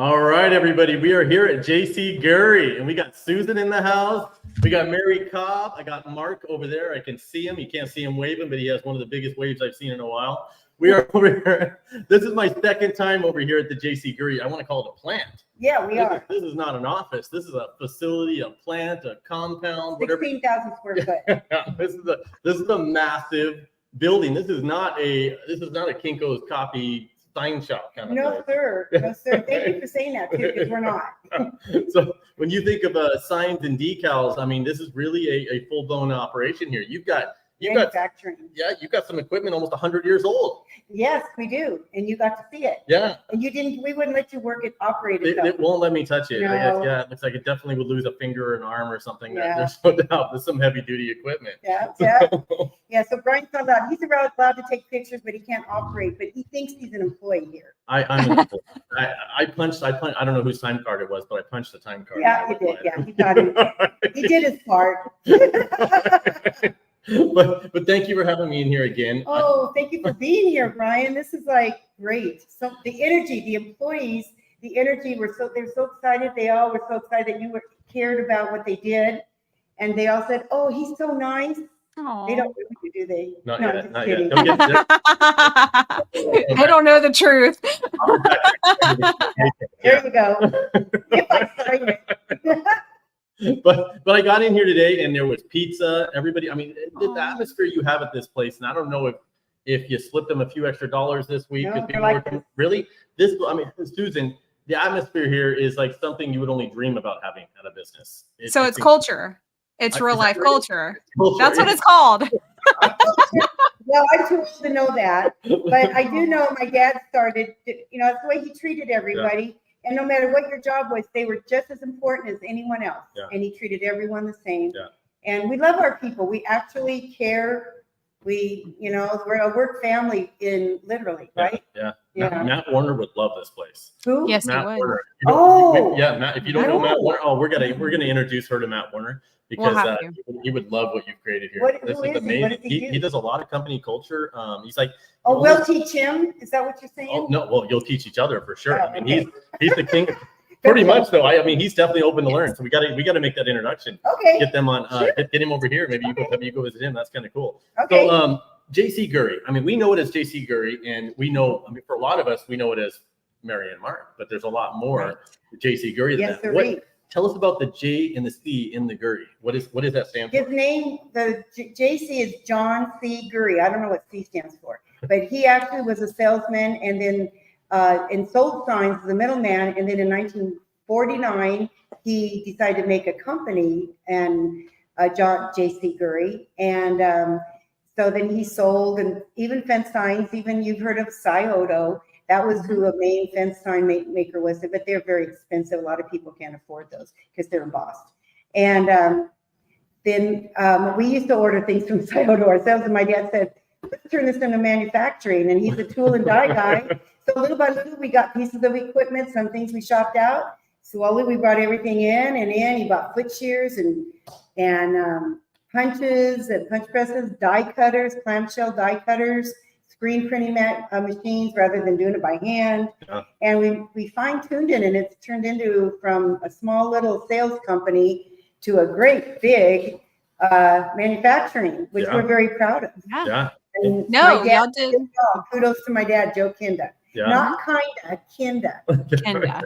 All right, everybody. We are here at JC Gury, and we got Susan in the house. We got Mary Cobb. I got Mark over there. I can see him. You can't see him waving, but he has one of the biggest waves I've seen in a while. We are over here. This is my second time over here at the JC Gury. I want to call it a plant. Yeah, we are. This is not an office. This is a facility, a plant, a compound, whatever. 16,000 square foot. This is a massive building. This is not a Kinko's coffee sign shop kind of No, place. sir. No, sir. Thank you for saying that, too, because we're not. So when you think of signs and decals, I mean, this is really a full-blown operation here. You've got Manufacturing. you've got some equipment almost 100 years old. Yes, we do. And you got to see it. Yeah. And we wouldn't let you work it, operate it. It won't let me touch it. No. Yeah, it looks like it definitely would lose a finger or an arm or something. Yeah. There's no doubt. There's some heavy-duty equipment. Yeah. Yeah, so Brian's not allowed. He's allowed to take pictures, but he can't operate. But he thinks he's an employee here. I punched. I don't know whose time card it was, but I punched the time card. Yeah, he did. Yeah, he got it. He did his part. But thank you for having me in here again. Oh, thank you for being here, Brian. This is like great. So the energy, the employees, the energy they're so excited. They all were so excited that you cared about what they did. And they all said, "Oh, he's so nice." Aww. They don't really, do they? Not No, yet. I'm just Not kidding. yet. I don't know the truth. There you go. If I sign it. But I got in here today and there was pizza. Everybody, I mean, the atmosphere you have at this place, and I don't know if you slipped them a few extra dollars this week. No, Because people like were really this. I mean, Susan, the atmosphere here is like something you would only dream about having at a business. So it's culture. It's real life culture. Culture. That's what it's called. Well, I'm too old to know that, but I do know my dad started. It's the way he treated everybody. Yeah. And no matter what your job was, they were just as important as anyone else. Yeah. And he treated everyone the same. Yeah. And we love our people. We actually care. We're a work family literally, right? Yeah. Matt Warner would love this place. Who? Yes, Matt he would. Warner. Matt. If you don't know Matt Warner, we're gonna introduce her to Matt Warner because we'll he would love what you've created here. What, this who is amazing. What does he do? He does a lot of company culture. He's like, we'll teach him. Is that what you're saying? Oh no, well, you'll teach each other for sure. Oh, I mean, he's the king. Pretty much though. I mean, he's definitely open to learn. So we gotta make that introduction. Okay. Get them on. Sure. Get him over here. Maybe you go visit him. That's kind of cool. Okay. So JC Gury. I mean, we know it as JC Gury, and we know. I mean, for a lot of us, we know it as Mary and Mark. But there's a lot more JC Gury than that. Tell us about the J and the C in the Gury. What does that stand for? His name, the JC is John C. Gury. I don't know what C stands for, but he actually was a salesman and then and sold signs as a middleman. And then in 1949, he decided to make a company and John JC Gury. And so then he sold and even fence signs. Even you've heard of Scioto. That was who a main fence sign maker was, but they're very expensive. A lot of people can't afford those because they're embossed. And then we used to order things from Scioto ourselves. And my dad said, let's turn this into manufacturing. And he's a tool and die guy. So little by little, we got pieces of equipment, some things we shopped out. Slowly, we brought everything in. He bought foot shears and punches and punch presses, die cutters, clamshell die cutters, screen printing machines rather than doing it by hand. Yeah. And we fine-tuned it, and it's turned into from a small little sales company to a great big manufacturing, which we're very proud of. Yeah. And no, y'all did. Kudos to my dad, Joe Kinda. Yeah. Not kinda, Kinda. Kinda.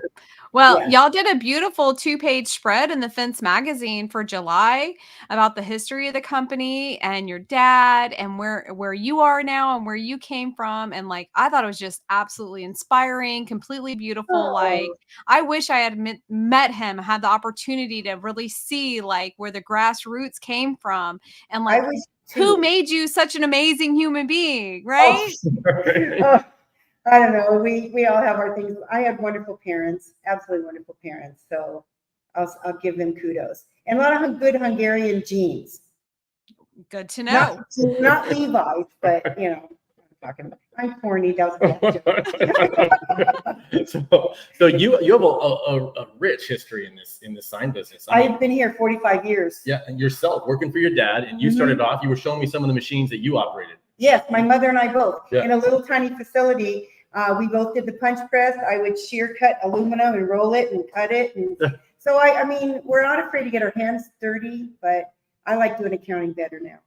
Well, y'all did a beautiful 2-page spread in the Fence magazine for July about the history of the company and your dad and where you are now and where you came from. And like, I thought it was just absolutely inspiring, completely beautiful. Oh. Like, I wish I had met him, had the opportunity to really see like where the grassroots came from and like who made you such an amazing human being, right? Oh. I don't know. We all have our things. I had wonderful parents, absolutely wonderful parents. So I'll give them kudos. And a lot of good Hungarian genes. Good to know. Not Levi's, but I'm corny. That was so you have a rich history in this sign business. I've been here 45 years. Yeah, and yourself working for your dad, and you started off. You were showing me some of the machines that you operated. Yes, my mother and I both in a little tiny facility. We both did the punch press. I would shear cut aluminum and roll it and cut it. And so I mean, we're not afraid to get our hands dirty, but I like doing accounting better now.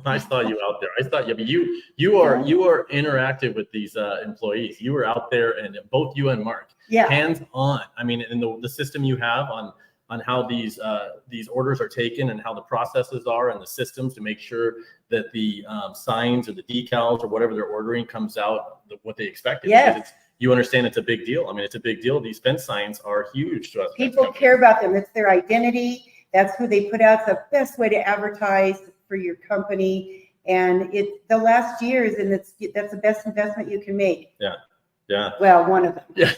I saw you out there. I thought you are interactive with these employees. You were out there, and both you and Mark, hands on. I mean, in the system you have on how these orders are taken and how the processes are and the systems to make sure that the signs or the decals or whatever they're ordering comes out what they expected. Yes. You understand it's a big deal. I mean, it's a big deal. These fence signs are huge to us. People care about them. It's their identity. That's who they put out. It's the best way to advertise for your company. And the last years, and that's the best investment you can make. Yeah. Well, one of them. Yeah.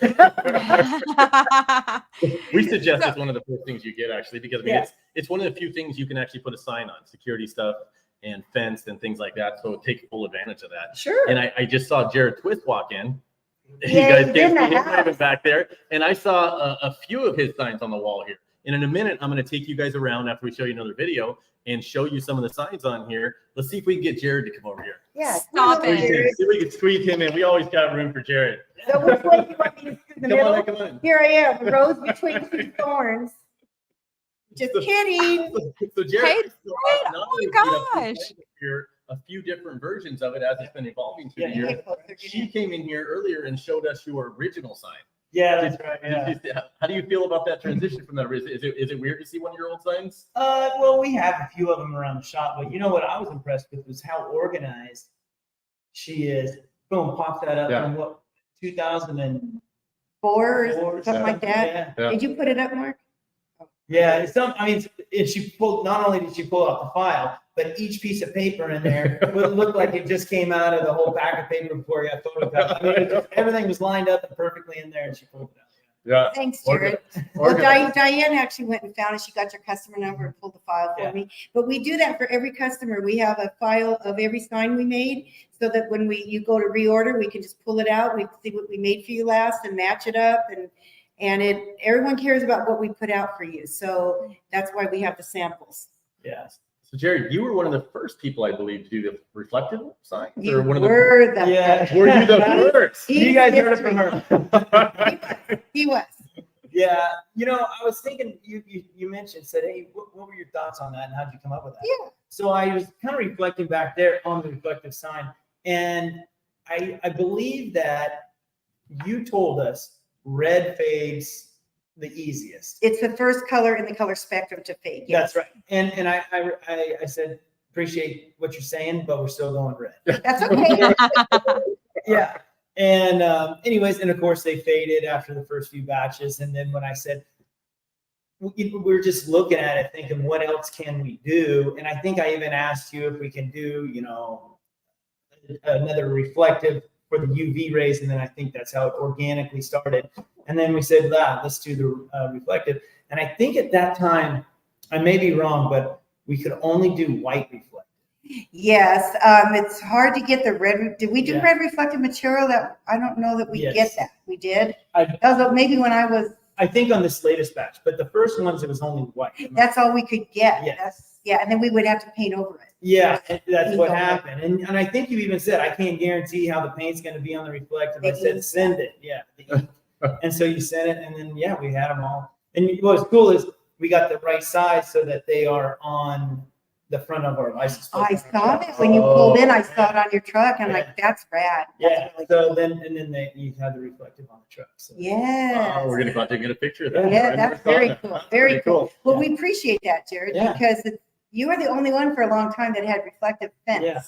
We suggest it's one of the first things you get, actually, because I mean, it's one of the few things you can actually put a sign on, security stuff and fence and things like that. So take full advantage of that. Sure. And I just saw Jared Twist walk in. Yeah, you guys can't see him back there. And I saw a few of his signs on the wall here. And in a minute, I'm going to take you guys around after we show you another video and show you some of the signs on here. Let's see if we can get Jared to come over here. Yeah. Stop it. See if we can squeeze him in. We always got room for Jared. So which one do you want me to do? The middle? Come on. Here I am, the rose between two thorns. Just kidding. So Jared, oh my gosh. Here, a few different versions of it as it's been evolving through the years. She came in here earlier and showed us your original sign. Yeah, that's right. Yeah. How do you feel about that transition from that? Is it weird to see one of your old signs? Well, we have a few of them around the shop, but you know what I was impressed with was how organized she is. Boom, pop that up in what 2004 or something like that. Yeah. Did you put it up, Mark? Yeah, and she pulled. Not only did she pull out the file, but each piece of paper in there would look like it just came out of the whole pack of paper before you got photocopied. I mean, everything was lined up and perfectly in there, and she pulled it out. Yeah. Thanks, Jared. Well, Diane actually went and found it. She got your customer number and pulled the file for me. But we do that for every customer. We have a file of every sign we made, so that when you go to reorder, we can just pull it out. We can see what we made for you last and match it up, and everyone cares about what we put out for you. So that's why we have the samples. Yes. So Jared, you were one of the first people, I believe, to do the reflective signs. You one of were the Yeah. Were you the first? You guys heard it from her. He was. Yeah, I was thinking. You said, hey, what were your thoughts on that, and how did you come up with that? Yeah. So I was kind of reflecting back there on the reflective sign, and I believe that you told us red fades the easiest. It's the first color in the color spectrum to fade. Yes. That's right. And I said, appreciate what you're saying, but we're still going red. That's okay. Yeah. And anyways, and of course they faded after the first few batches. And then when I said, we're just looking at it thinking, what else can we do? And I think I even asked you if we can do, another reflective for the UV rays. And then I think that's how it organically started. And then we said, let's do the reflective. And I think at that time, I may be wrong, but we could only do white reflective. Yes, it's hard to get the red. Did we do red reflective material? That I don't know that we get that. We did. Maybe when I was. I think on this latest batch, but the first ones it was only white. That's all we could get. Yes. And then we would have to paint over it. Yeah, that's what happened. And I think you even said I can't guarantee how the paint's going to be on the reflective. I said send it. Yeah. And so you sent it, and then we had them all. And what's cool is we got the right size so that they are on the front of our license plate. I saw that when you pulled in. I saw it on your truck. I'm like, that's rad. That's really cool. Then you had the reflective on the truck. So. Yeah. We're gonna go out there and get a picture of that. Yeah, that's very cool. Very cool. Well, Yeah. we appreciate that, Jared, because you were the only one for a long time that had reflective fence. Yeah.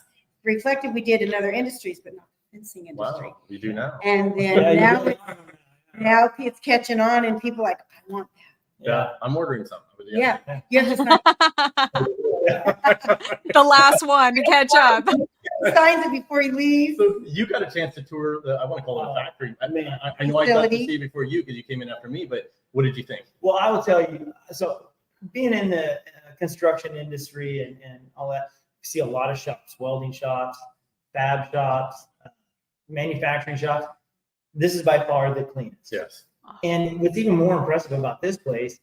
Reflective we did in other industries, but not fencing industry. Wow, you do now. And then now it's catching on, and people are like, I want that. Yeah, I'm ordering some. Yeah. You have to sign The last one to catch up. signs it before you leave. So you got a chance to tour I want to call it a factory. I know I got to see it before you because you came in after me, but what did you think? Well, I will tell you, so being in the construction industry and all that, you see a lot of shops, welding shops, fab shops, manufacturing shops. This is by far the cleanest. Yes. And what's even more impressive about this place,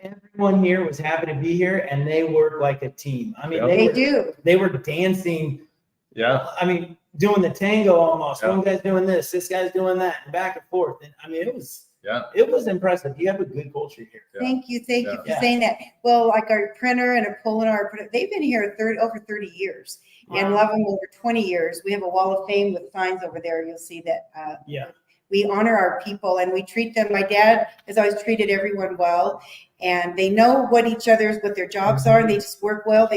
everyone here was happy to be here, and they work like a team. I mean, They do. They were dancing. Yeah. I mean, doing the tango almost. Yeah. One guy's doing this guy's doing that, and back and forth. And I mean, it was impressive. You have a good culture here. Yeah. Thank you for Yeah. saying that. Well, like our printer and a Polinar, they've been here over 30 years, and a lot of them over 20 years. We have a wall of fame with signs over there. You'll see that. We honor our people and we treat them. My dad has always treated everyone well, and they know what their jobs are, and they just work well.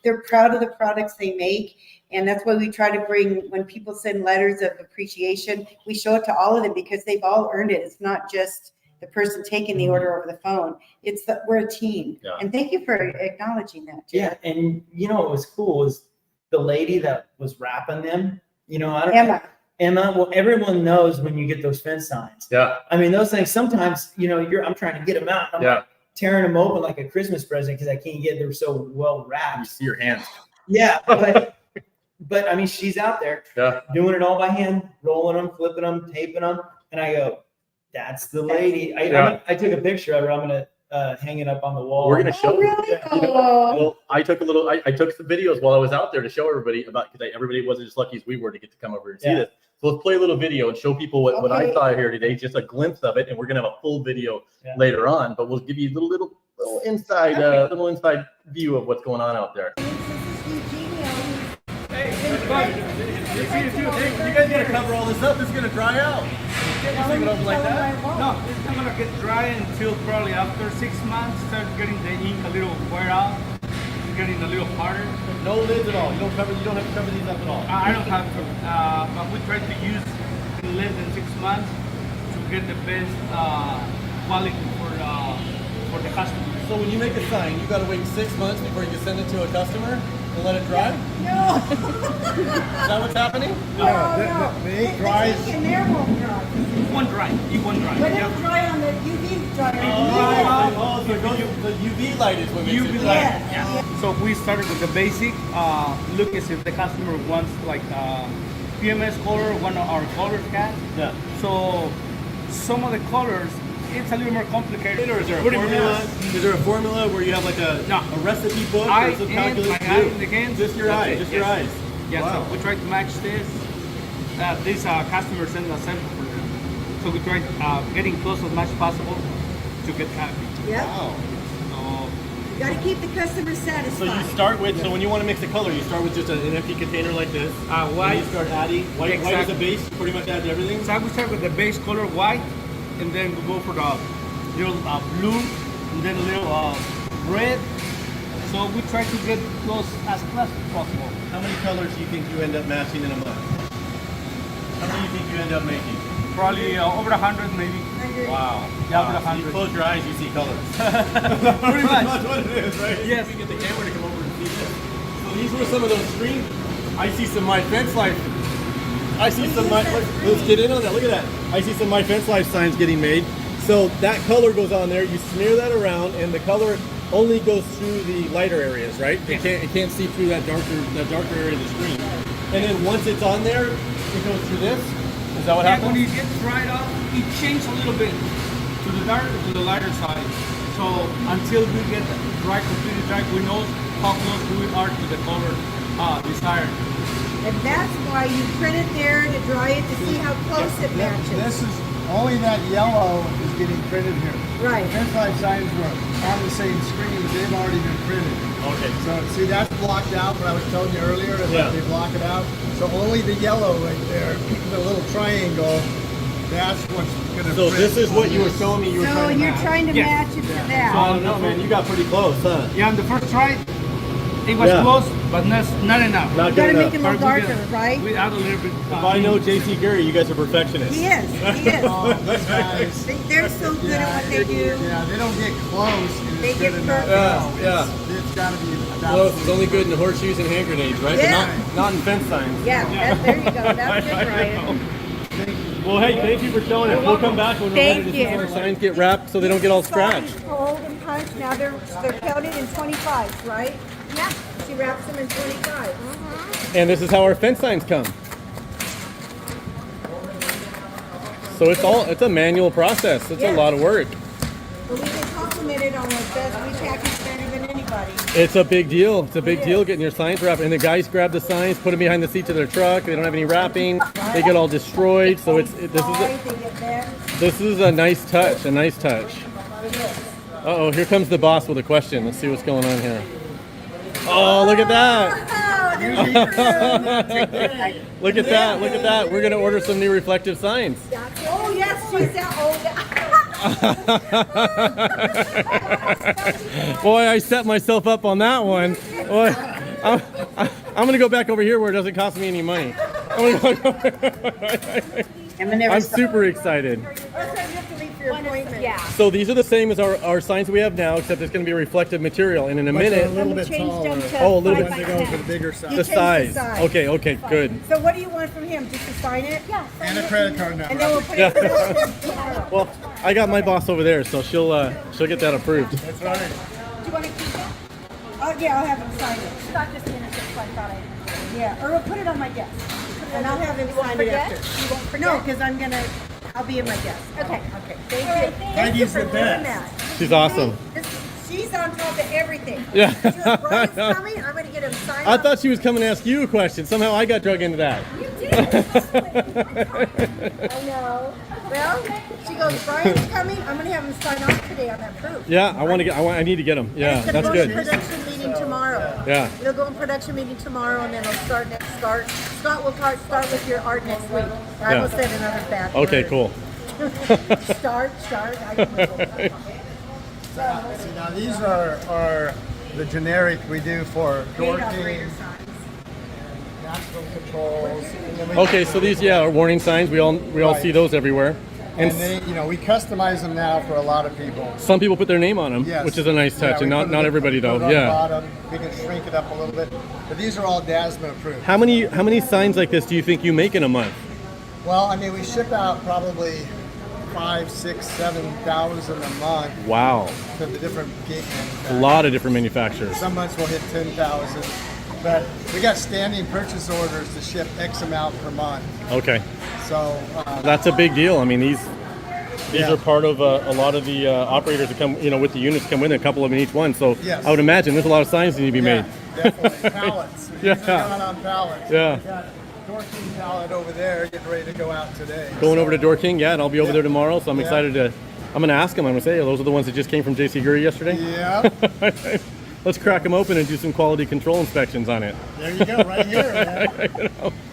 They're proud of the products they make. And that's why we try to bring, when people send letters of appreciation, we show it to all of them because they've all earned it. It's not just the person taking the order over the phone. We're a team. Yeah. And thank you for acknowledging that. Yeah. And you know what was cool was the lady that was wrapping them, Emma, well, everyone knows when you get those fence signs. Yeah. I mean, those things sometimes, I'm trying to get them out. I'm like tearing them open like a Christmas present because I can't get them so well wrapped. You see your hands. Yeah. But I mean, she's out there doing it all by hand, rolling them, flipping them, taping them. And I go, that's the lady. I took a picture of her. I'm going to hang it up on the wall. We're going to show really? Well, I took some videos while I was out there to show everybody because everybody wasn't as lucky as we were to get to come over and see this. So let's play a little video and show people what I saw here today, just a glimpse of it. And we're going to have a full video later on, but we'll give you a little inside view of what's going on out there. Hey, you guys got to cover all this up. It's going to dry out. No, it's not gonna get dry until probably after 6 months. Start getting the ink a little wear out, getting a little harder. No lids at all. You don't have to cover these up at all. I don't have to, but we try to use in less than 6 months to get the best quality for the customer. So when you make a sign, you got to wait 6 months before you can send it to a customer and let it dry? No. Is that what's happening? No. The ink dries. And there won't dry. It won't dry. But it'll dry on the UV dryer. Oh, so it goes, the UV light is what makes it dry. Yeah. So we started with the basic. Look as if the customer wants like PMS color, one of our colors can. Yeah. So some of the colors, it's a little more complicated. Or is there a formula? Is there a formula where you have like a recipe book Eye or some and calculus? my eye in the hands. Just your That's eye. it, Just your yes. eyes. Yeah, Wow. so we try to match this. This customer sent a sample for them. So we try getting close as much as possible to get happy. Yeah. Wow. You got to keep the customer satisfied. So you start with, so when you want to mix a color, you start with just an empty container like this. White. And you start adding, white is Exactly. the base, pretty much adds everything. So we start with the base color white, and then we go for the little blue, and then a little red. So we try to get close as possible. How many colors do you think you end up matching in a month? How many do you think you end up making? Probably over 100 maybe. Wow. Yeah, Wow. over So you 100. close your eyes, you see colors. Pretty much. That's what it is, right? Yes. We get the camera to come over and see this. So these were some of those screens. I see some My Fence Life. I see some let's get in on that. Look at that. I see some My Fence Life signs getting made. So that color goes on there. You smear that around, and the color only goes through the lighter areas, right? It can't see through that darker area of the screen. And then once it's on there, it goes through this. Is that what Yeah, happens? when it gets dried up, it changes a little bit to the darker to the lighter side. So until we get dry, completely dry, we know how close we are to the color desired. And that's why you print it there to dry it to see how close it matches. This is only that yellow is getting printed here. Right. The fence line signs were on the same screen, but they've already been printed. Okay. So see, that's blocked out. What I was telling you earlier, is Yeah. that they block it out. So only the yellow right there, the little triangle, that's what's gonna. So print this is what on you were this. showing me you were So trying to you're match. trying to Yes. match it to that. Oh no, man, you got pretty close, huh? Yeah, on the first try, it was Yeah. close, but not enough. Not You good gotta enough. make it a little But we darker, right? We add a little bit. If I know JC Gury, you guys are perfectionists. He is. Oh, these guys. They're so good at what they do. Yeah, they don't get close. And They it's get good enough. perfect. Yeah, It's gotta be. Close is only good in horseshoes and hand grenades, right? Yeah. But not in fence signs. Yeah, there you go. That's good, Ryan. Well, hey, thank you for showing us. We'll come back when we're ready to see Thank some you. of the signs get wrapped so they don't get all scratched. Fold and punch. Now they're counted in 25s, right? Yeah. She wraps them in 25. And this is how our fence signs come. So it's a manual process. It's a lot of work. But we get complimented on the best we package better than anybody. It's a big deal. It's a big deal getting your signs wrapped. And the guys grab the signs, put them behind the seats of their truck. They don't have any wrapping. They get all destroyed. So this is a nice touch. A nice touch. Uh-oh, here comes the boss with a question. Let's see what's going on here. Oh, look at that. Look at that. Look at that. We're going to order some new reflective signs. Oh, yes, she's that old. Boy, I set myself up on that one. Boy, I'm going to go back over here where it doesn't cost me any money. I'm super excited. Yeah. So these are the same as our signs we have now, except it's going to be reflective material. And in a But they're minute, a little bit taller. Oh, a little bit- Once they go for the bigger the size. size. size. Okay, okay, good. So what do you want from him? Just to sign it? Yeah. And a credit card And then number. we'll put it Yeah. Well, I got my boss over there, so she'll get that approved. That's right. Do you want to keep it? Oh, yeah, I'll have him sign it. Not just minutes, so I thought I. Yeah, or we'll put it on my desk. And I'll have him sign it after. You won't forget? No, because I'll be in my desk. Okay. Okay. Thank you. Maggie's for the doing best. that. She's awesome. She's on top of everything. Yeah. Brian's coming, I'm gonna get him signed I up. thought she was coming to ask you a question. Somehow I got drug into that. You did. I know. Well, she goes, Brian's coming, I'm gonna have him sign off today on that proof. Yeah, I need to get them. Yeah, It's gonna that's go good. in production meeting tomorrow. Yeah. It'll go in production meeting tomorrow, and then it'll start next start. Scott will start with your art next week. I Yeah. will send another back. Okay, word. cool. Start. I don't know. See, now these are the generic we do for door Paint operator keys, signs. national controls. And then we, Okay, so these are warning signs. We all Right. see those everywhere. And they, we customize them now for a lot of people. Some people put their name on them, Yes. which is a nice touch, Yeah, and we not put it- everybody put it though. on the Yeah. bottom. We can shrink it up a little bit, but these are all DASMA approved. How many signs like this do you think you make in a month? Well, I mean, we ship out probably 5, 6, 7,000 a month Wow, to the different gig a manufacturers. lot of different manufacturers. Some months we'll hit 10,000, but we got standing purchase orders to ship X amount per month. Okay, So that's a big deal. I mean, these Yeah. are part of a lot of the operators that come, with the units come in, a couple of them in each one. So Yes. I would imagine there's a lot of signs that need to be yeah, made. definitely pallets. Yeah. These are going on pallets. Yeah. We got door key pallet over there getting ready to go out today. Going over to Door King, yeah, and I'll be over Yeah. there tomorrow. So I'm Yeah. excited to. I'm going to ask them. I'm going to say, those are the ones that just came from JC Gury yesterday. Yeah, Let's crack them open and do some quality control inspections on it. there you go, right here, man.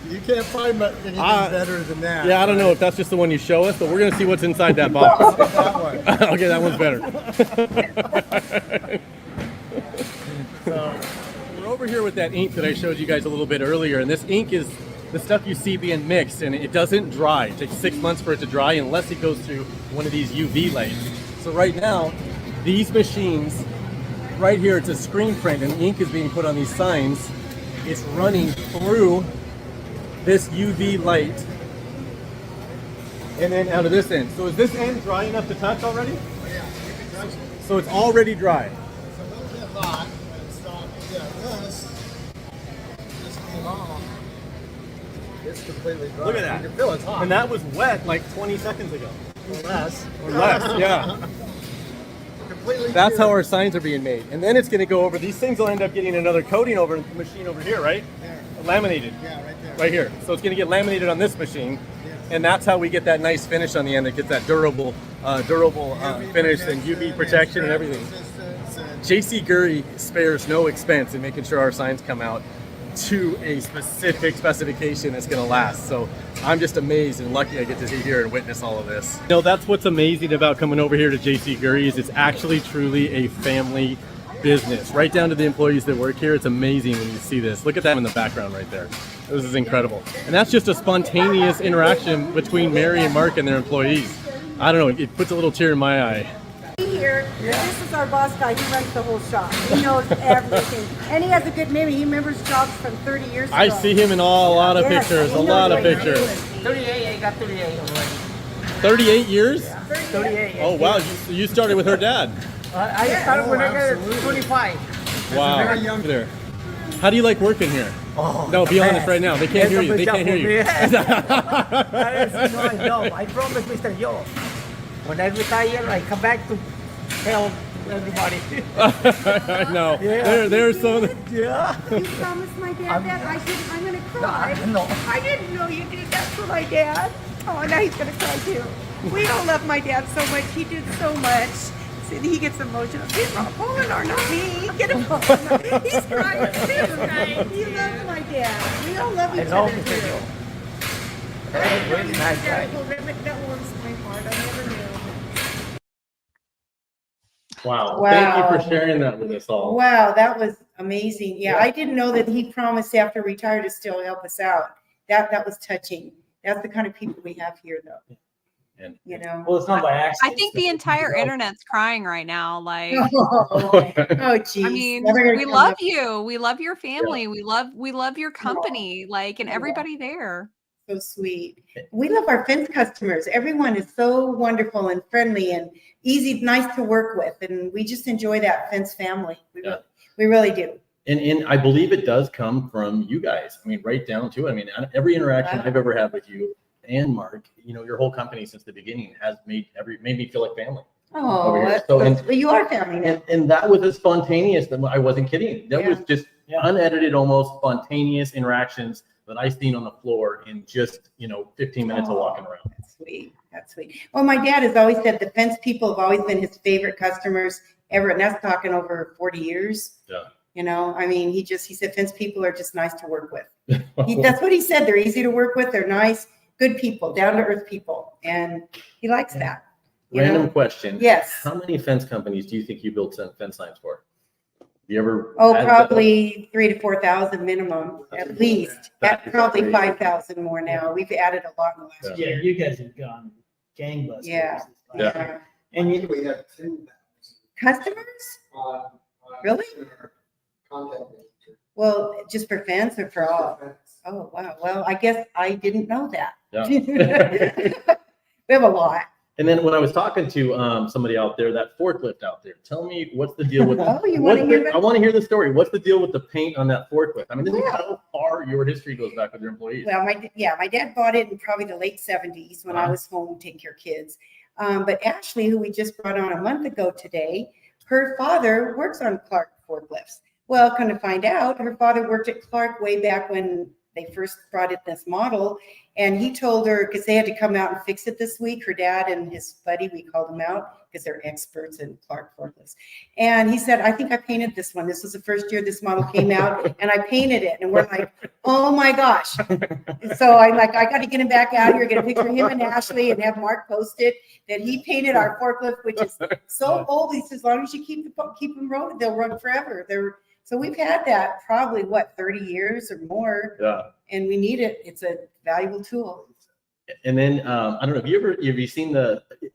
You can't find anything better than that. Yeah, I don't know if that's just the one you show us, but we're going to see what's inside that box. That one. Okay, that one's better. So, We're over here with that ink that I showed you guys a little bit earlier, and this ink is the stuff you see being mixed, and it doesn't dry. It takes 6 months for it to dry unless it goes through one of these UV lights. So right now, these machines, right here, it's a screen print, and ink is being put on these signs. It's running through this UV light and then out of this end. So is this end dry enough to touch already? yeah, you can touch it. So it's already dry. It's a little bit hot, but it's not, this came off. It's completely dry. Look at that. You can feel it's hot. And that was wet like 20 seconds ago. less. Or less, yeah. Completely That's how pure. our signs are being made. And then it's going to go over, these things will end up getting another coating over the machine over here, right? There. Laminated. Yeah, right there. Right here. So it's going to get laminated on this machine. Yes. And that's how we get that nice finish on the end that gets that durable UV finish and UV protection and everything. resistance and- JC Gury spares no expense in making sure our signs come out to a specific specification that's going to last. So I'm just amazed and lucky I get to see here and witness all of this. That's what's amazing about coming over here to JC Gury is it's actually truly a family business, right down to the employees that work here. It's amazing when you see this. Look at that in the background right there. This is incredible. And that's just a spontaneous interaction between Mary and Mark and their employees. I don't know, it puts a little tear in my eye. Here, this is our boss guy. He runs the whole shop. He knows everything, and he has a good memory. He remembers jobs from 30 years ago. I see him in a lot of Yes, pictures, he a knows lot of what you're pictures. doing. 38, I got 38 already. 38 years? 38. Oh wow, you started with her dad. I started when I was 25. Wow. very young- There. How do you like working here? Oh, No, be the honest best. right now. They can't hear It's you. a They good can't hear you. job for me. I promise Mr. Joe. When I retire, I come back to tell everybody. I know. There's some. Yeah. You promised my dad that I'm gonna cry. No. I didn't know you did that for my dad. Oh, now he's gonna cry too. We all love my dad so much. He did so much. See, he gets emotional. He's not pulling or not me. Get him. He's crying too, right? He loves my dad. We all love each love other you, too. too. Really nice guy. That warms my heart. I never knew. Wow. Wow. Thank you for sharing that with us all. Wow, that was amazing. Yeah, I didn't know that he promised after retired to still help us out. That was touching. That's the kind of people we have here, though. And You know. Well, it's not by I accident. think the entire internet's crying right now. Like, Oh, geez. I mean, Never gonna we come love up. you. We love your family. We love your company. Like, and Yeah. everybody there. So sweet. We love our fence customers. Everyone is so wonderful and friendly and easy, nice to work with, and we just enjoy that fence family. We really do. And I believe it does come from you guys. I mean, right down to it. I mean, every interaction Wow. I've ever had with you and Mark, you know, your whole company since the beginning has made me feel like family. Oh, Over here. that's So, well, you are family now. And that was as spontaneous. I wasn't kidding. That was just unedited, almost spontaneous interactions that I seen on the floor in just 15 minutes of walking around. That's sweet. That's sweet. Well, my dad has always said the fence people have always been his favorite customers ever, and that's talking over 40 years. Yeah. You know, I mean, he said fence people are just nice to work with. That's what he said. They're easy to work with. They're nice, good people, down to earth people, and he likes that. Random question. Yes. How many fence companies do you think you built fence signs for? You ever? Oh, added probably 3,000 to 4,000 minimum, at least. That is Probably crazy. 5,000 more now. We've added a lot in the last Yeah, year. you guys have gone gangbusters. Yeah. Yeah. Yeah. And you, We have 10,000 Customers? on Really? our contact manager. Well, just for fence or for all? Oh, wow. Well, I guess I didn't know that. Yeah. We have a lot. And then when I was talking to somebody out there, that forklift out there, tell me what's the deal with? Oh, you want to hear I that? want to hear the story. What's the deal with the paint on that forklift? I mean, this is Well- how far your history goes back with your employees. Well, my dad bought it in probably the late 70s when I Uh-huh. was home taking care of kids. But Ashley, who we just brought on a month ago today, her father works on Clark forklifts. Well, come to find out, her father worked at Clark way back when they first brought it this model. And he told her, because they had to come out and fix it this week, her dad and his buddy, we called them out because they're experts in Clark forklifts. And he said, I think I painted this one. This was the first year this model came out and I painted it. And we're like, oh my gosh. So I got to get him back out here, get a picture of him and Ashley and have Mark post it that he painted our forklift, which is so old. He says, as long as you keep them rolling, they'll run forever. So we've had that probably 30 years or more. Yeah. And we need it. It's a valuable tool. And then I don't know. Have you seen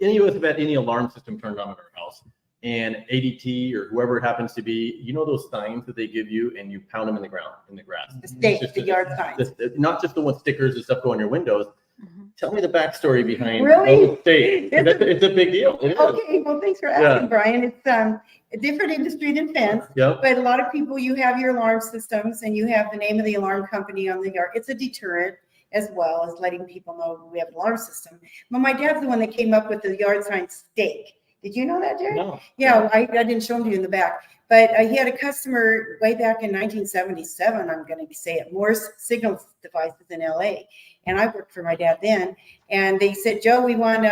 any of us have had any alarm system turned on in our house? And ADT or whoever it happens to be, those signs that they give you, and you pound them in the ground, in the grass. The stake, Just the yard signs. Not just the one stickers and stuff go on your windows. Mhm. Tell me the backstory behind Really? those stakes. It's a big deal. It is. Okay, well, thanks for asking, Yeah. Brian. It's a different industry than fence, Yep. but a lot of people, you have your alarm systems and you have the name of the alarm company on the yard. It's a deterrent as well as letting people know we have an alarm system. But my dad's the one that came up with the yard sign stake. Did you know that, Jerry? No. Yeah, I didn't show them to you in the back, but he had a customer way back in 1977, I'm going to say it, Morse signal devices in LA. And I worked for my dad then. And they said, Joe, we want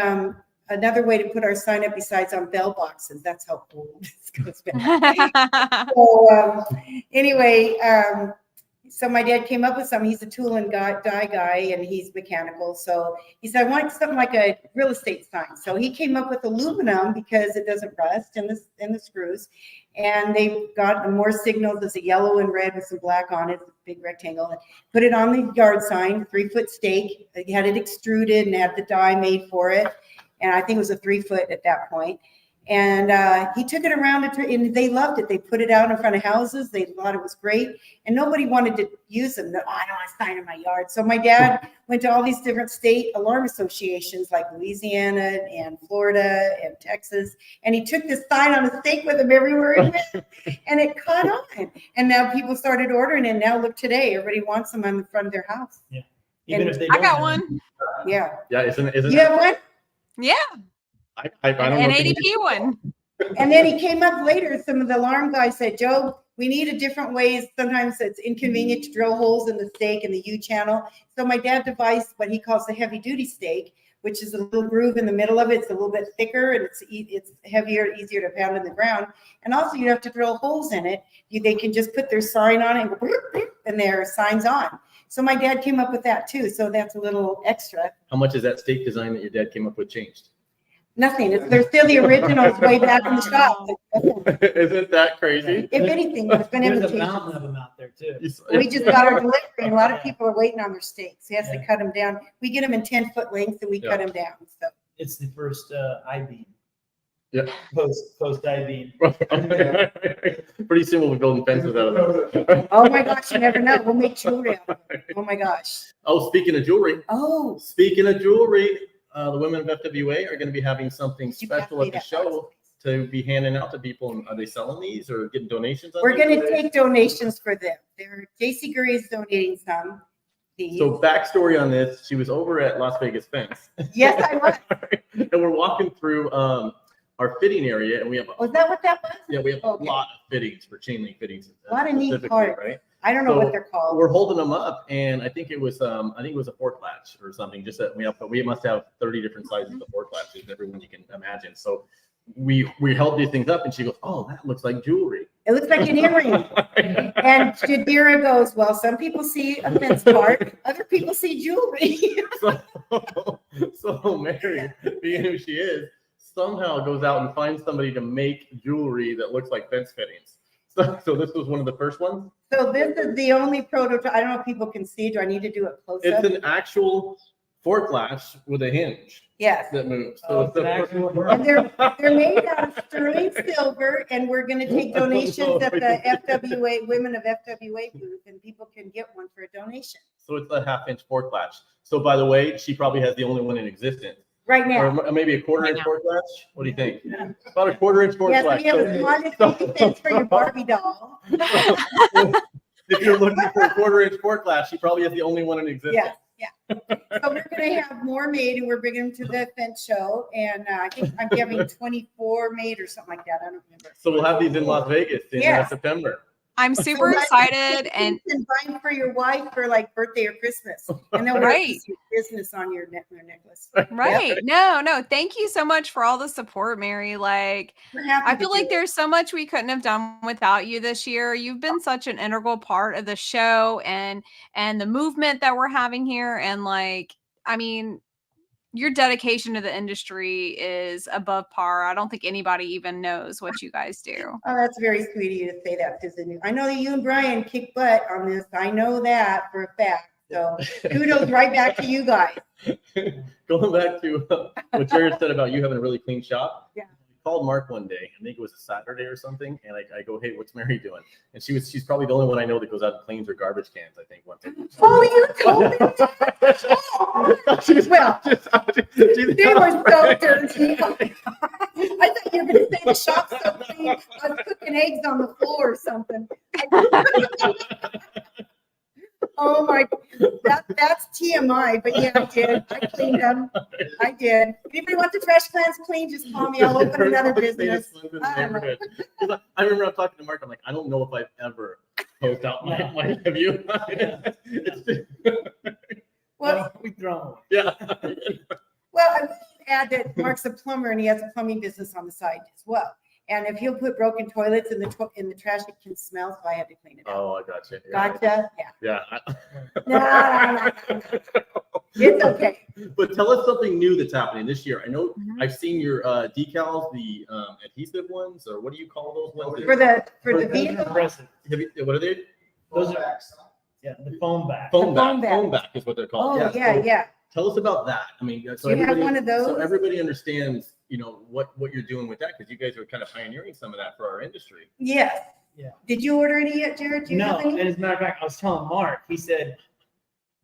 another way to put our sign up besides on bell boxes. That's how old this goes back. So anyway, so my dad came up with something. He's a tool and die guy, and he's mechanical. So he said, I want something like a real estate sign. So he came up with aluminum because it doesn't rust in the screws. And they got the more signals. There's a yellow and red with some black on it, big rectangle. And put it on the yard sign, 3-foot stake. They had it extruded and had the die made for it. And I think it was a 3-foot at that point. And he took it around and they loved it. They put it out in front of houses. They thought it was great. And nobody wanted to use them. I don't want a sign in my yard. So my dad went to all these different state alarm associations like Louisiana and Florida and Texas. And he took this sign on a stake with him everywhere he went. And it caught on. And now people started ordering. And now look today, everybody wants them on the front of their house. Yeah. Even if they I don't got have one. them. Yeah. Yeah, isn't You have one? Yeah, I don't an know if ADP one. And then he came up later, some of the alarm guys said, Joe, we need a different ways. Sometimes it's inconvenient to drill holes in the stake in the U channel. So my dad devised what he calls the heavy duty stake, which is a little groove in the middle of it. It's a little bit thicker and it's heavier, easier to pound in the ground. And also you have to drill holes in it. They can just put their sign on it and their sign's on. So my dad came up with that too. So that's a little extra. How much is that stake design that your dad came up with changed? Nothing. They're still the originals way back in the shop. Isn't that crazy? If anything, there's been There's a imitations. mountain of them out there too. We just got our delivery, and a lot of people are waiting on their steaks. He has to cut them down. We get them in 10-foot lengths, and we cut them down. So It's the first I-beam. Yeah. Post I-beam. Pretty soon we'll be building fences out of that. oh my gosh, you never know. We'll make jewelry out of it. Oh my gosh. Oh, speaking of jewelry, Oh, the women of FWA are going to be having something you pass special me at the that show box, to be handing out to people. And are they selling these or getting donations? On we're these going to today? take donations for them. JC Gury is donating some. So backstory on this, she was over at Las Vegas Fence. Yes, I was. And we're walking through our fitting area, and we have Was that what that was? we have Okay. a lot of fittings for chain link fittings. A lot of neat specifically, parts. right? I don't know So what they're called. We're holding them up, and I think it was a fork latch or something. Just that we must have 30 different sizes of fork latches, every one you can imagine. So we held these things up, and she goes, "Oh, that looks like jewelry." It looks like an earring. And Jadira goes, well, some people see a fence part, other people see jewelry. So Mary, being who she is, somehow goes out and finds somebody to make jewelry that looks like fence fittings. So this was one of the first ones. So this is the only prototype. I don't know if people can see. Do I need to do it close It's up? an actual fork latch with a hinge Yes. that moves. Oh, So it's the actual- And they're made out of sterling silver, and we're going to take donations at the FWA, Women of FWA booth, and people can get one for a donation So it's a 1/2-inch fork latch. So by the way, she probably has the only one in existence. right now. Or maybe a 1/4-inch now. fork latch? What do you think? About a 1/4-inch fork Yes, latch. we have a modest fence for your Barbie doll. If you're looking for a 1/4-inch fork latch, she probably has the only one in existence. Yeah, yeah. So we're going to have more made, and we're bringing them to the fence show. And I think I'm giving 24 made or something like that. I don't remember. So we'll have these in Las Vegas in Yes. September. I'm super excited, and You can buy them for your wife for like birthday or Christmas, and they'll wear Right. it to your business on your necklace. right. No, thank you so much for all the support, Mary. Like, We're happy I to feel do like it. there's so much we couldn't have done without you this year. You've been such an integral part of the show and the movement that we're having here. And like, I mean, your dedication to the industry is above par. I don't think anybody even knows what you guys do. Oh, that's very sweet of you to say that, because I know that you and Brian kick butt on this. I know that for a fact. So kudos right back to you guys. Going back to what Jared said about you having a really clean shop. Yeah. I called Mark one day, I think it was a Saturday or something, and I go, "Hey, what's Mary doing?" And she's probably the only one I know that goes out and cleans her garbage cans, I think, once a week. Oh, you told me that. She's Well, she's- they were so dirty. I thought you were going to say the shop's so clean. I was cooking eggs on the floor or something. Oh my, that's TMI, but yeah, I did. I cleaned them. I did. If anybody wants the trash cans clean, just call me. I'll open another business. I don't know. I remember I'm talking to Mark. I'm like, I don't know if I've ever post out my have you? Well, we throw Yeah. well, I would add that Mark's a plumber and he has a plumbing business on the side as well. And if he'll put broken toilets in the trash, it can smell, so I had to clean it out. Oh, I got you. Gotcha. Yeah. Yeah. No. It's okay. But tell us something new that's happening this year. I know Mhm. I've seen your decals, the adhesive ones, or what do you call those ones? For the Those vehicle. are impressive. What are they? Those are, yeah, the foam back. Foam back. foam back. Foam back is what they're called. Oh, yeah, so yeah. Tell us about that. I mean, so Do you have everybody, one of those? so everybody understands, what you're doing with that, because you guys are kind of pioneering some of that for our industry. Yes. Yeah. Did you order any yet, Jared? Do you No, have any? and as a matter of fact, I was telling Mark, he said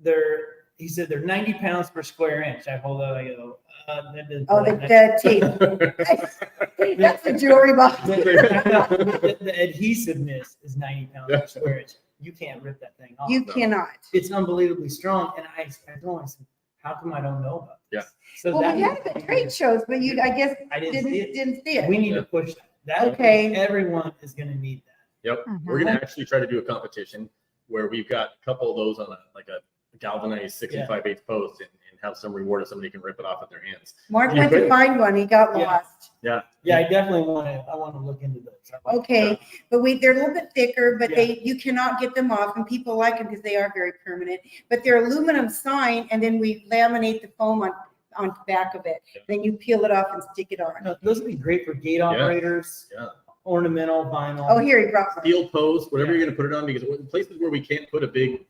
they're 90 pounds per square inch. I hold up, I go, that doesn't Oh, look the tape. That's the jewelry box. the adhesiveness is 90 pounds per square inch. You can't rip that thing off. You cannot. It's unbelievably strong. And I told him, I said, how come I don't know about this? Yeah. So Well, that we had it at trade shows, but I guess I didn't see it. didn't see it. We need to push that. That Okay. everyone is going to need that. Yep. We're gonna actually try to do a competition where we've got a couple of those on a galvanized 65/8 post and have some reward if somebody can rip it off with their hands. Mark You went to could- find one. He got Yeah. lost. Yeah. Yeah, I definitely want to. I want to look into those. I like Okay, but they're a little bit thicker, but Yeah. you cannot get them off, and people like them because they are very permanent. But they're aluminum sign, and then we laminate the foam on the back of it. Yeah. Then you peel it off and stick it on. that. Those would be great for gate operators. Yeah. Ornamental vinyl. Oh, here he brought some. Steel post, whatever Yeah. you're gonna put it on, because in places where we can't put a big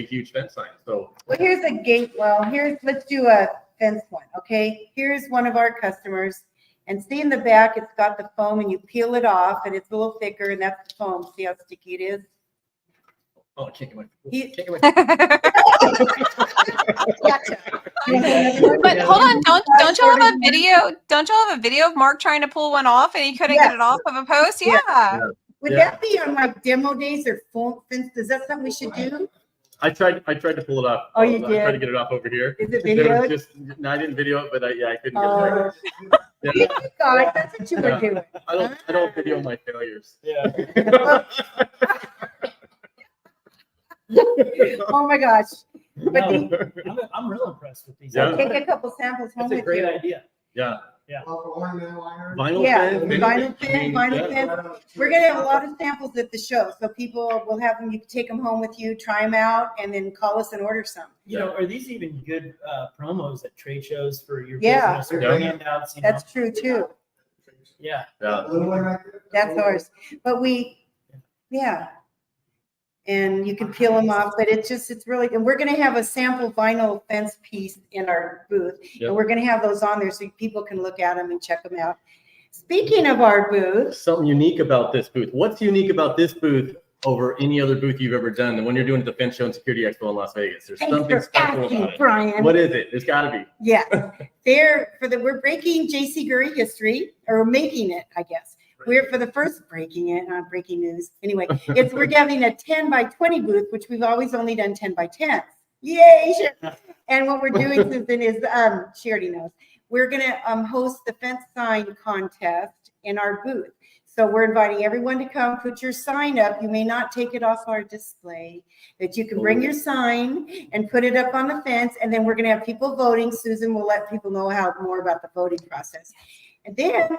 huge fence sign. So Well, here's a gate. Well, let's do a fence one. Okay, here's one of our customers, and see in the back, it's got the foam, and you peel it off, and it's a little thicker, and that's the foam. See how sticky it is? I can't get my He- can't get my Gotcha. You want another one? But hold on, don't y'all have a video? Don't y'all have a video of Mark trying to pull one off and he couldn't Yes. get it off of a post? Yeah. Yeah. Would that be on like demo days or full fence? Is that something we should do? I tried to pull it off. Oh, you I tried to did? get it off over here. Is it There was videoed? just no, I didn't video it, but I couldn't get Oh, there. you Yeah. guys, that's what you were Yeah. doing. I don't video my failures. Yeah. Oh my gosh. But No, I'm real impressed with these. Yeah. take a couple samples home That's a with great you. idea. Yeah. Vinyl Yeah, fence, vinyl I fence, mean, vinyl yeah. fence. We're gonna have a lot of samples at the show, so people will have them, you can take them home with you, try them out, and then call us and order some. You know, are these even good promos at trade shows for your Yeah. business or Yeah. handouts? You know? That's true too. Yeah. Yeah. That's ours. But yeah. And you can peel them off, but it's really, and we're gonna have a sample vinyl fence piece in our booth. Yep. And we're gonna have those on there so people can look at them and check them out. Speaking of our booth, Something unique about this booth. What's unique about this booth over any other booth you've ever done? The one you're doing at the Fence Show and Security Expo in Las Vegas. There's thanks something for special asking, about it. Brian. What is it? There's got to be. Yeah, we're breaking JC Gury history, or making it, I guess. We're for the first breaking it, not breaking news. Anyway, we're having a 10 by 20 booth, which we've always only done 10 by 10. Yay! Sure. And what we're doing, Susan, is she already knows. We're gonna host the fence sign contest in our booth. So we're inviting everyone to come, put your sign up. You may not take it off our display, but you can bring your sign and put it up on the fence. And then we're gonna have people voting. Susan will let people know more about the voting process. And then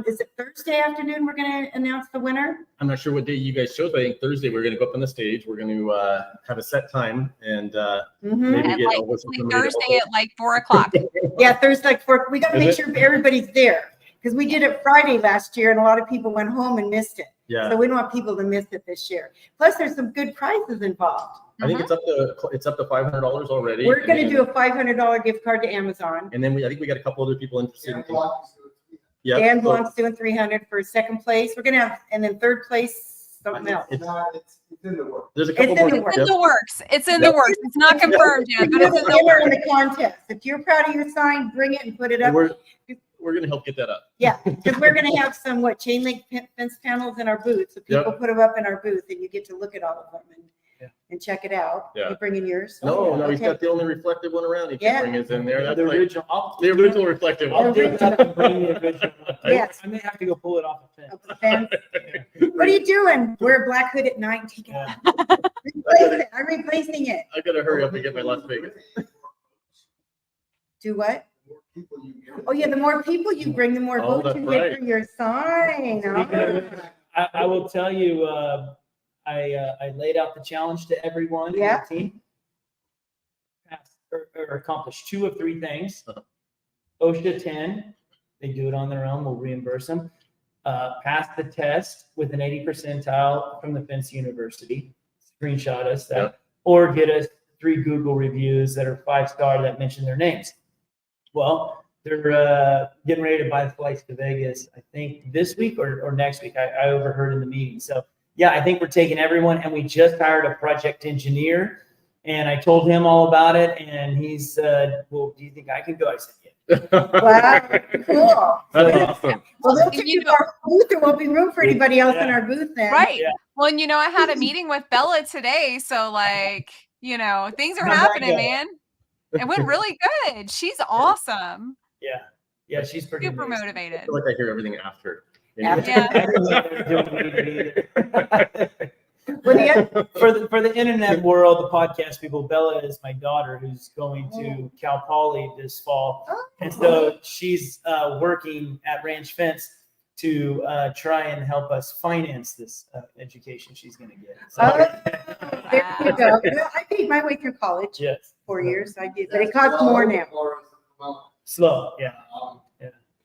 is it Thursday afternoon, we're gonna announce the winner? I'm not sure what day you guys chose, but I think Thursday we're going to go up on the stage. We're going to have a set time and Mhm. maybe And get like over somebody to Thursday help at like 4:00. Yeah, Thursday, like we gotta Is make it? sure everybody's there. Because we did it Friday last year and a lot of people went home and missed it. Yeah. So we don't want people to miss it this year. Plus, there's some good prizes involved. I think it's up to $500 already. We're And gonna then- do a $500 gift card to Amazon. And then I think we got a couple other people interested. And in blocks. Yeah. Dan so Blanc's doing 300 for second place. We're gonna have, and then third place, something else. It's in the works. There's a couple It's in more. the It's in Yep. the works. It's in the works. It's not confirmed yet, but it's in the Enter works. in the contest. If you're proud of your sign, bring it and put it And up. we're going to help get that up. Yeah, because we're gonna have some chain link fence panels in our booth, so people put them up in our booth, and you get to look at all of them and check it out. Yeah. You bring in yours. No, he's Okay. got the only reflective one around. He Yeah. can bring his in there. That's The like original. the original reflective I'll one. dig up and bring the original. Yes. I may have to go pull it off the fence. Up the fence. What are you doing? Wear a black hood at night and take it Yeah. off. Replace it. I'm replacing it. I got to hurry up and get my Las Vegas. Do what? The more people you get. Oh, yeah, the more people you bring, the more Oh, votes that's you get right. for your sign. I will tell you, I laid out the challenge to everyone in Yeah. the team. Pass or accomplish 2 of 3 things. Uh-huh. OSHA 10, they do it on their own, we'll reimburse them. Pass the test with an 80 percentile from the Fence University. Screenshot us that, Yeah. or get us 3 Google reviews that are 5-star that mention their names. Well, they're getting ready to buy the flights to Vegas, I think this week or next week. I overheard in the meeting. So yeah, I think we're taking everyone, and we just hired a project engineer, and I told him all about it, and he said, well, do you think I can go? I said, yeah. Wow, cool. That's awesome. Well, they'll You take you to know- our booth. There won't be room for anybody else in Yeah. our booth then. Right. Yeah. Well, and I had a meeting with Bella today, so like, things are How'd that happening, go? man. It went really good. She's awesome. Yeah, she's pretty Super amazing. I motivated. feel like I hear everything after. Yeah. I don't know if they're doing it either. What do you- For the internet world, the podcast people, Bella is my daughter who's going to Cal Poly this fall, and so she's working at Ranch Fence to try and help us finance this education she's going to get. So, There you go. Well, I paid my way through college, yes, 4 years. I did, but it costs more now. slow, yeah.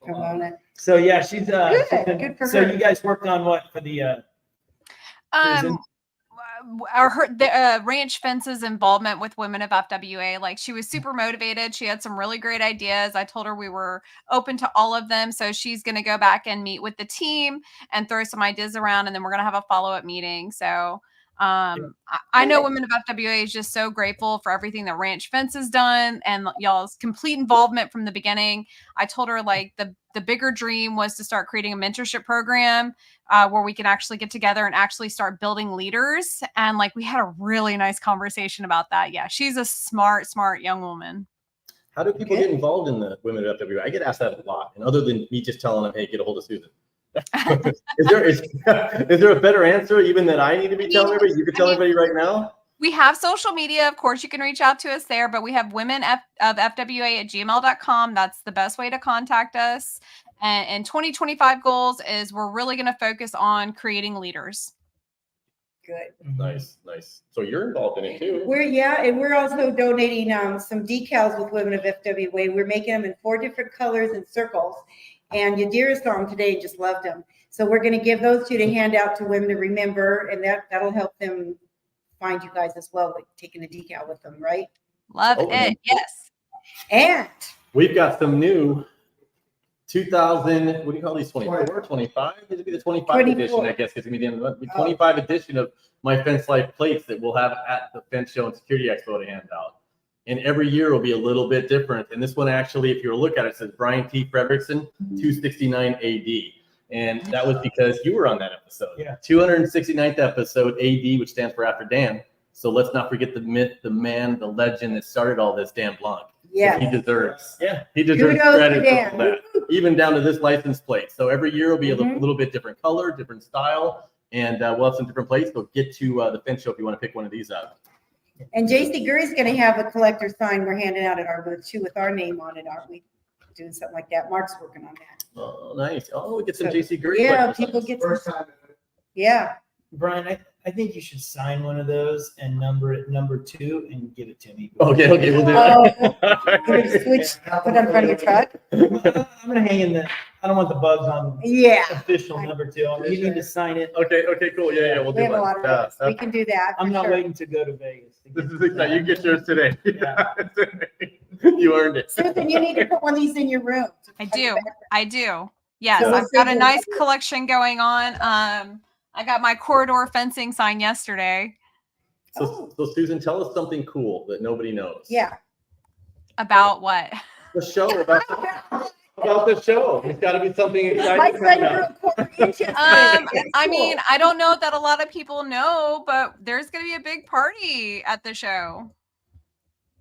Come on in. So yeah, she's Good for so her. you guys worked on what for the Susan? The Ranch Fence's involvement with Women of FWA, like she was super motivated. She had some really great ideas. I told her we were open to all of them. So she's going to go back and meet with the team and throw some ideas around. And then we're going to have a follow-up meeting. So I know Women of FWA is just so grateful for everything that Ranch Fence has done and y'all's complete involvement from the beginning. I told her like the bigger dream was to start creating a mentorship program where we can actually get together and actually start building leaders. And like we had a really nice conversation about that. Yeah, she's a smart young woman. How do people get involved in the Women of FWA? I get asked that a lot. And other than me just telling them, hey, get a hold of Susan. is there a better answer even that I need to be telling everybody? You can tell everybody right now. We have social media. Of course, you can reach out to us there, but we have women of FWA at gmail.com. That's the best way to contact us. And 2025 goals is we're really going to focus on creating leaders. Good. Nice. So you're involved in it too. And we're also donating some decals with Women of FWA. We're making them in 4 different colors and circles. And Yadira saw them today and just loved them. So we're going to give those to you to hand out to women to remember, and that'll help them find you guys as well, like taking a decal with them, right? Love it. Yes. And we've got some new 2000, what do you call these, 24, 25? This will be the 25 edition, I guess. It's going to be the end of the 25 edition of my Fence Life plates that we'll have at the Fence Show and Security Expo to hand out. And every year will be a little bit different. And this one actually, if you look at it, says Brian T. Frederickson, 269 AD. And that was because you were on that episode. Yeah. 269th episode, AD, which stands for After Dan. So let's not forget the myth, the man, the legend that started all this, Dan Blanc. yeah, He deserves. Yeah. He deserves Kudos to credit Dan. for that, even down to this license plate. So every year will be a Mhm. little bit different color, different style, and we'll have some different plates. So get to the Fence Show if you want to pick one of these out. and JC Gury's going to have a collector sign we're handing out at our booth too with our name on it, aren't we? Doing something like that. Mark's working on that. Oh, nice. Oh, we get some So, JC Gury. Yeah, collector people signs. get First some. time. Yeah. Brian, I think you should sign one of those and number it number 2 and give it to me. Okay, we'll do Oh, that. You're gonna switch, put on front of your truck. I'm gonna hang in I don't want the bugs on Yeah. official number 2. You need to sign it. Okay, cool. Yeah, we'll We do have a lot of that. those. We can do that. I'm for not sure. waiting to go to Vegas. to This get is exciting. You can get yours today. Yeah. You earned it. Susan, you need to put one of these in your room. I do. Yes, So I've let's got see a what- nice collection going on. I got my corridor fencing sign yesterday. So Susan, tell us something cool that nobody knows. Yeah. About what? The show about the show. It's got to be something My exciting. son coming grew up. a quarter inch yesterday. That's I cool. mean, I don't know that a lot of people know, but there's going to be a big party at the show.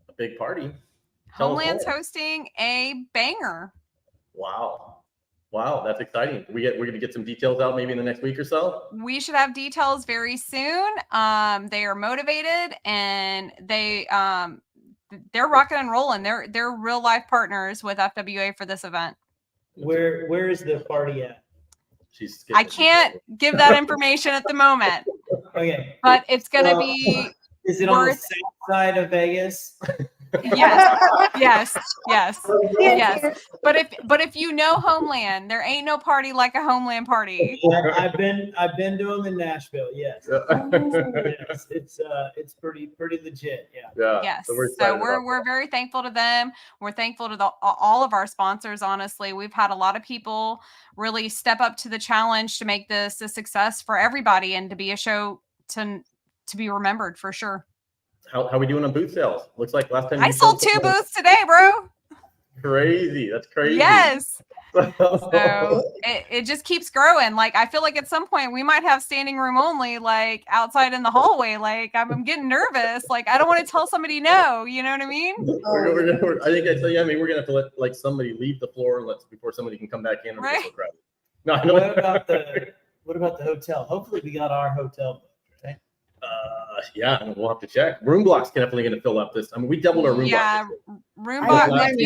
A big party. Tell us Homeland's more. hosting a banger. Wow, that's exciting. We're gonna get some details out maybe in the next week or so. We should have details very soon. They are motivated and they're rocking and rolling. They're real life partners with FWA for this event. Where is the party at? I can't give that information at the moment, Okay. but it's going to be Is it on the Worth- south side of Vegas? yes. Yes. But if you know Homeland, there ain't no party like a Homeland party. I've been to them in Nashville. Yes. Yes. It's pretty legit. Yeah. Yes. So we're So excited we're about that. very thankful to them. We're thankful to all of our sponsors. Honestly, we've had a lot of people really step up to the challenge to make this a success for everybody and to be a show to be remembered for sure. How we doing on booth sales? Looks like last time I you sold 2 booths today, bro. Crazy. That's crazy. Yes. So it just keeps growing. Like I feel like at some point we might have standing room only, like outside in the hallway. Like I'm getting nervous. Like I don't want to tell somebody no. You know what I mean? I think I tell you. I mean, we're gonna have to let like somebody leave the floor before somebody can come back in. And Right. get so crowded. No, I know. What about the hotel? Hopefully we got our hotel booked, right? Yeah, we'll have to check. Room blocks definitely going to fill up this. I mean, we doubled our room Yeah, block. room I block. last If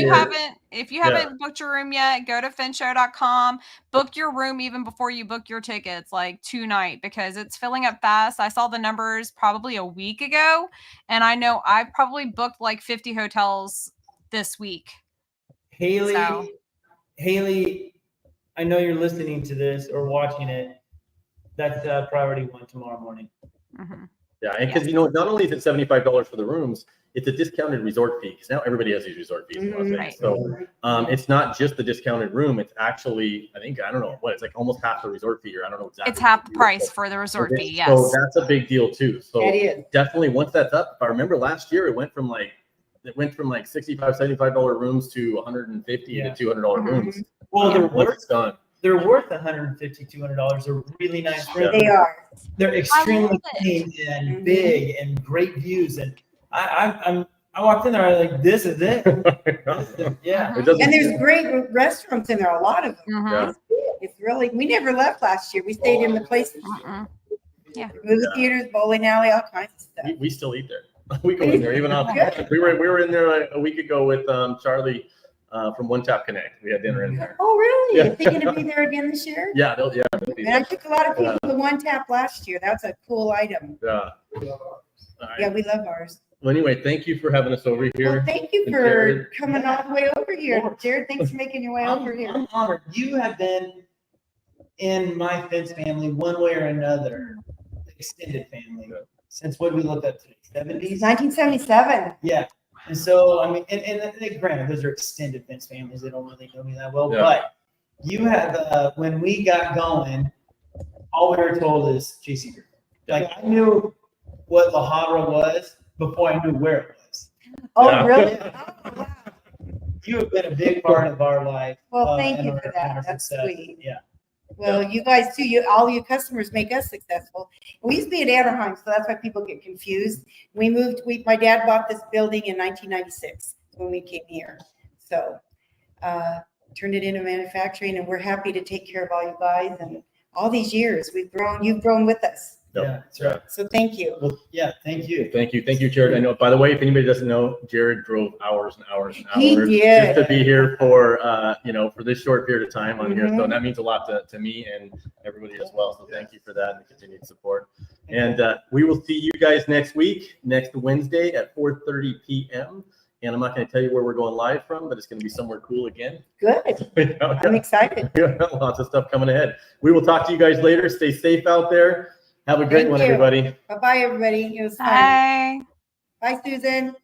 you year- haven't booked your room yet, go to finshow.com. Book your room even before you book your tickets, like tonight, because it's filling up fast. I saw the numbers probably a week ago, and I know I've probably booked like 50 hotels this week. Haley, So- Haley, I know you're listening to this or watching it. That's priority 1 tomorrow morning. Mhm. Yeah, and because not only is it $75 for the rooms, it's a discounted resort fee because now everybody has these resort fees in Las Vegas. Right. So it's not just the discounted room; it's actually, I don't know what it's like, almost half the resort fee, or I don't know exactly. It's half the what it is, price but- for the resort so fee. this- Yes. So that's a big deal too. So It is. definitely once that's up, if I remember last year, it went from like $65, $75 rooms to $150 Yeah. to $200 Mhm. rooms. Well, they're Once worth it's done. $150, $200. They're really nice rooms. They are. They're extremely love it. clean and Mhm. big and great views. And I walked in there, I was like, this is it. Yeah. It doesn't. And there's great restaurants in there, a lot of them. Mhm. Yeah. It's really, we never left last year. We stayed in the places, Mm-mm. movie theaters, bowling alley, all kinds of stuff. We still eat there. We go in there even off. We were in there like a week ago with Charlie from One Tap Connect. We had dinner in there. Oh, really? Yeah. Is he gonna be there again this year? Yeah, they'll be And I took a lot of people to One Tap last year. That's a cool item. yeah. All right. Yeah, we love ours. Well, anyway, thank you for having us over Well, here. thank you And for Jared. coming all the way over here. Jared, thanks for making your way over here. I'm honored. You have been in my Fence family one way or another, extended family, since what we looked at today, 70s? 1977. Yeah. And so, I mean, and granted, those are extended Fence families. They don't really know me that well, Yeah. but you have, when we got going, all we were told is JC Group. Like, I knew what La Habra was before I knew where it was. Oh, Yeah. really? Oh, wow. You have been a big part of our life. Well, thank and you our- for and that. our That's success. sweet. Yeah. Well, you guys too, all your customers make us successful. We used to be in Anaheim, so that's why people get confused. My dad bought this building in 1996 when we came here. So, turned it into manufacturing, and we're happy to take care of all you guys. And all these years you've grown with us. Yep. Yeah, that's right. So thank you. Well, yeah, thank you. Thank you, Jared. I know, by the way, if anybody doesn't know, Jared drove hours and hours and He hours did. just to be here for, for this short period of time on here. So Mhm. that means a lot to me and everybody as well. So thank you for that and the continued support. And we will see you guys next week, next Wednesday at 4:30 p.m. And I'm not going to tell you where we're going live from, but it's going to be somewhere cool again. Good. I'm excited. Lots of stuff coming ahead. We will talk to you guys later. Stay safe out there. Have a great Thank one, you. everybody. Bye-bye, everybody. It was fun. Bye. Bye, Susan.